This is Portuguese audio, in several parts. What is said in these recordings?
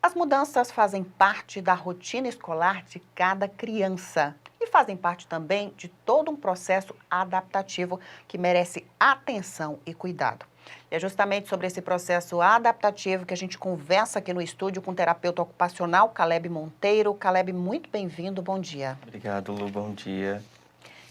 As mudanças fazem parte da rotina escolar de cada criança e fazem parte também de todo um processo adaptativo que merece atenção e cuidado. E é justamente sobre esse processo adaptativo que a gente conversa aqui no estúdio com o terapeuta ocupacional Caleb Monteiro. Caleb, muito bem-vindo, bom dia. Obrigado, Lu. Bom dia.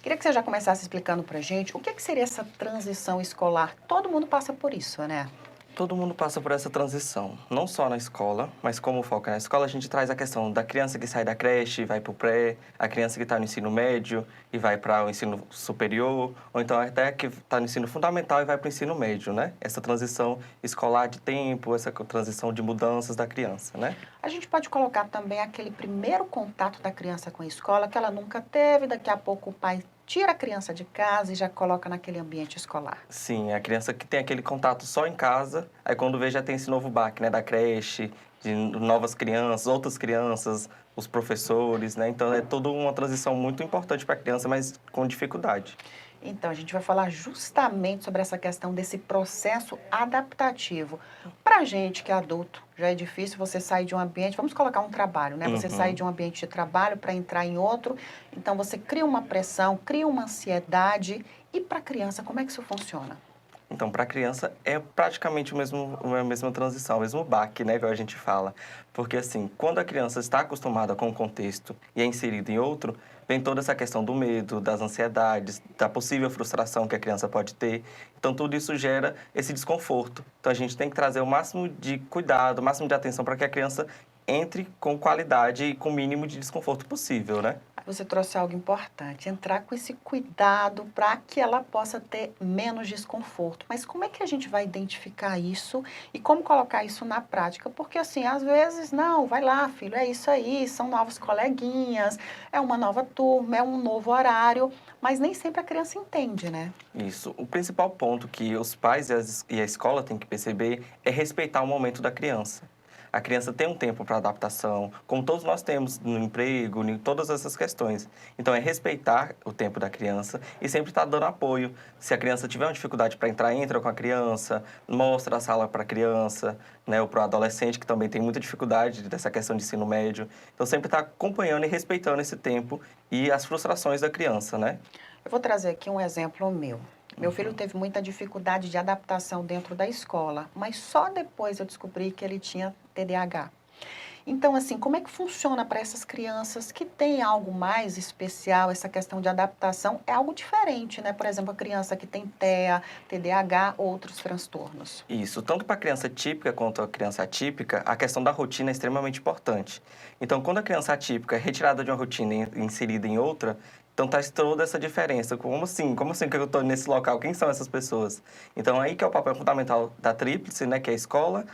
Queria que você já começasse explicando pra gente o que seria essa transição escolar. Todo mundo passa por isso, né? Todo mundo passa por essa transição, não só na escola, mas como foca na escola, a gente traz a questão da criança que sai da creche e vai para o pré, a criança que está no ensino médio e vai para o ensino superior, ou então até que está no ensino fundamental e vai para o ensino médio, né? Essa transição escolar de tempo, essa transição de mudanças da criança, né? A gente pode colocar também aquele primeiro contato da criança com a escola que ela nunca teve, daqui a pouco o pai tira a criança de casa e já coloca naquele ambiente escolar. Sim, a criança que tem aquele contato só em casa, aí quando vê já tem esse novo baque, né, da creche, de novas crianças, outras crianças, os professores, né? Então é toda uma transição muito importante para a criança, mas com dificuldade. Então, a gente vai falar justamente sobre essa questão desse processo adaptativo. Para a gente que é adulto, já é difícil você sair de um ambiente, vamos colocar um trabalho, né? Você sair Uhum. de um ambiente de trabalho para entrar em outro, então você cria uma pressão, cria uma ansiedade. E para a criança, como é que isso funciona? Então, para a criança é praticamente a mesma transição, o mesmo baque, né, que a gente fala. Porque, assim, quando a criança está acostumada com um contexto e é inserida em outro, vem toda essa questão do medo, das ansiedades, da possível frustração que a criança pode ter. Então, tudo isso gera esse desconforto. Então, a gente tem que trazer o máximo de cuidado, o máximo de atenção para que a criança entre com qualidade e com o mínimo de desconforto possível, né? Você trouxe algo importante, entrar com esse cuidado para que ela possa ter menos desconforto. Mas como é que a gente vai identificar isso e como colocar isso na prática? Porque assim, às vezes, não, vai lá, filho, é isso aí, são novos coleguinhas, é uma nova turma, é um novo horário, mas nem sempre a criança entende, né? Isso. O principal ponto que os pais e a escola têm que perceber é respeitar o momento da criança. A criança tem um tempo para adaptação, como todos nós temos no emprego, em todas essas questões. Então, é respeitar o tempo da criança e sempre estar dando apoio. Se a criança tiver uma dificuldade para entrar, entra com a criança, mostra a sala para a criança, né, ou para o adolescente, que também tem muita dificuldade dessa questão de ensino médio. Então, sempre estar acompanhando e respeitando esse tempo e as frustrações da criança, né? Eu vou trazer aqui um exemplo meu. Meu filho Uhum. teve muita dificuldade de adaptação dentro da escola, mas só depois eu descobri que ele tinha TDAH. Então, assim, como é que funciona para essas crianças que têm algo mais especial, essa questão de adaptação é algo diferente, né? Por exemplo, a criança que tem TEA, TDAH, outros transtornos. Isso, tanto para a criança típica quanto a criança atípica, a questão da rotina é extremamente importante. Então, quando a criança atípica é retirada de uma rotina e inserida em outra, então traz toda essa diferença. Como assim? Como assim que eu estou nesse local? Quem são essas pessoas? Então, aí que é o papel fundamental da tríplice, né, que é a escola,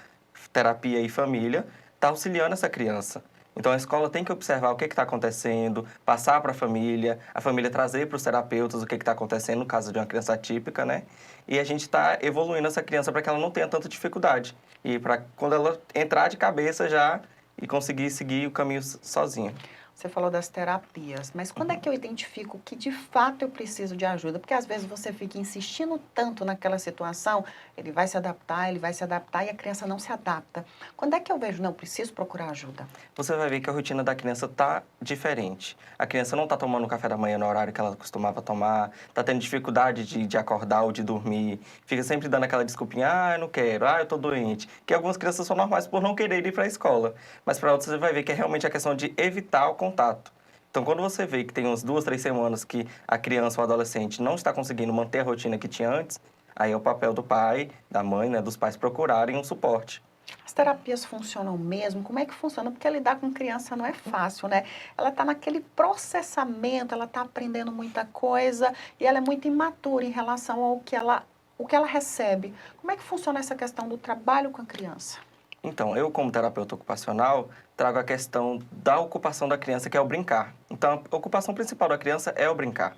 terapia e família, tá auxiliando essa criança. Então, a escola tem que observar o que está acontecendo, passar para a família trazer para os terapeutas o que está acontecendo no caso de uma criança atípica, né? E a gente está evoluindo essa criança para que ela não tenha tanta dificuldade. E para quando ela entrar de cabeça já e conseguir seguir o caminho sozinha. Você falou das terapias, mas quando é Uhum. que eu identifico que de fato eu preciso de ajuda? Porque às vezes você fica insistindo tanto naquela situação, ele vai se adaptar e a criança não se adapta. Quando é que eu vejo, não, preciso procurar ajuda? Você vai ver que a rotina da criança tá diferente. A criança não tá tomando café da manhã no horário que ela costumava tomar, tá tendo dificuldade de acordar ou de dormir, fica sempre dando aquela desculpinha, ah, eu não quero, ah, eu tô doente. Que algumas crianças são normais por não querer ir para a escola, mas para outras você vai ver que é realmente a questão de evitar o contato. Então, quando você vê que tem umas 2, 3 semanas que a criança ou adolescente não está conseguindo manter a rotina que tinha antes, aí é o papel do pai, da mãe, né, dos pais procurarem um suporte. As terapias funcionam mesmo? Como é que funciona? Porque lidar com criança não é fácil, né? Ela está naquele processamento, ela está aprendendo muita coisa e ela é muito imatura em relação o que ela recebe. Como é que funciona essa questão do trabalho com a criança? Então, eu, como terapeuta ocupacional, trago a questão da ocupação da criança, que é o brincar. Então, a ocupação principal da criança é o brincar.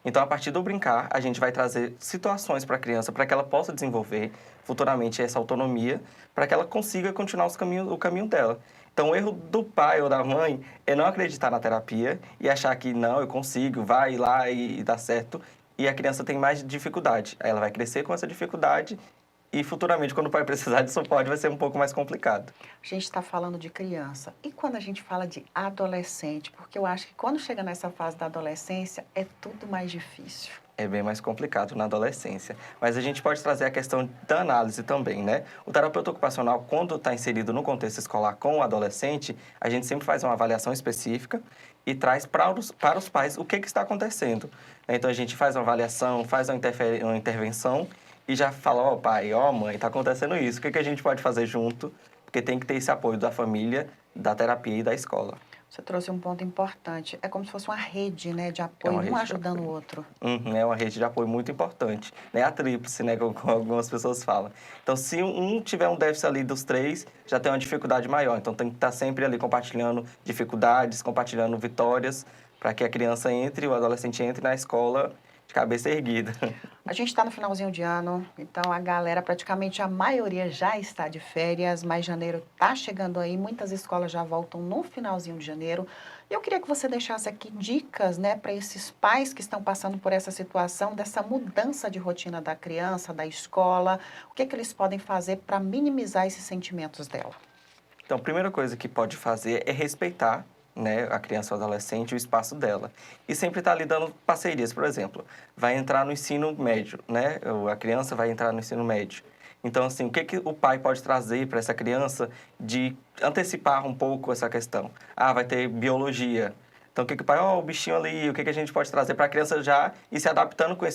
Então, a partir do brincar, a gente vai trazer situações para a criança para que ela possa desenvolver futuramente essa autonomia, para que ela consiga continuar o caminho dela. Então, o erro do pai ou da mãe é não acreditar na terapia e achar que não, eu consigo, vai lá e dá certo. E a criança tem mais dificuldade. Aí ela vai crescer com essa dificuldade e futuramente, quando o pai precisar de suporte, vai ser um pouco mais complicado. A gente está falando de criança. E quando a gente fala de adolescente? Porque eu acho que quando chega nessa fase da adolescência, é tudo mais difícil. É bem mais complicado na adolescência. Mas a gente pode trazer a questão da análise também, né? O terapeuta ocupacional, quando está inserido no contexto escolar com o adolescente, a gente sempre faz uma avaliação específica e traz para os pais o que está acontecendo. Então, a gente faz uma avaliação, faz uma intervenção e já fala, ó pai, ó mãe, está acontecendo isso, o que a gente pode fazer junto? Porque tem que ter esse apoio da família, da terapia e da escola. Você trouxe um ponto importante. É como se fosse uma rede, né, de É apoio, uma um rede de ajudando o apoio. outro. Uhum, é uma rede de apoio muito importante, né? A tríplice, né? Como algumas pessoas falam. Então, se um tiver um déficit ali dos três, já tem uma dificuldade maior. Então, tem que estar sempre ali compartilhando dificuldades, compartilhando vitórias, para que a criança entre, o adolescente entre na escola de cabeça erguida. A gente está no finalzinho de ano, então a galera, praticamente a maioria já está de férias, mas janeiro está chegando aí, muitas escolas já voltam no finalzinho de janeiro. E eu queria que você deixasse aqui dicas, né, para esses pais que estão passando por essa situação, dessa mudança de rotina da criança, da escola, o que é que eles podem fazer para minimizar esses sentimentos dela? Então, a primeira coisa que pode fazer é respeitar, né, a criança ou adolescente, o espaço dela. E sempre estar ali dando parcerias, por exemplo, vai entrar no ensino médio, né? Ou a criança vai entrar no ensino médio. Então, assim, o que o pai pode trazer para essa criança de antecipar um pouco essa questão? Ah, vai ter biologia. Então, o pai, ó, o bichinho ali, o que a gente pode trazer para a criança já ir se adaptando com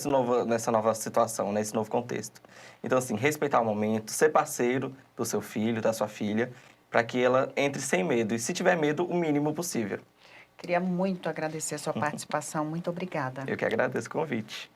nessa nova situação, nesse novo contexto. Então, assim, respeitar o momento, ser parceiro do seu filho, da sua filha, para que ela entre sem medo. E se tiver medo, o mínimo possível. Queria muito agradecer a sua participação. Muito obrigada. Eu que agradeço o convite.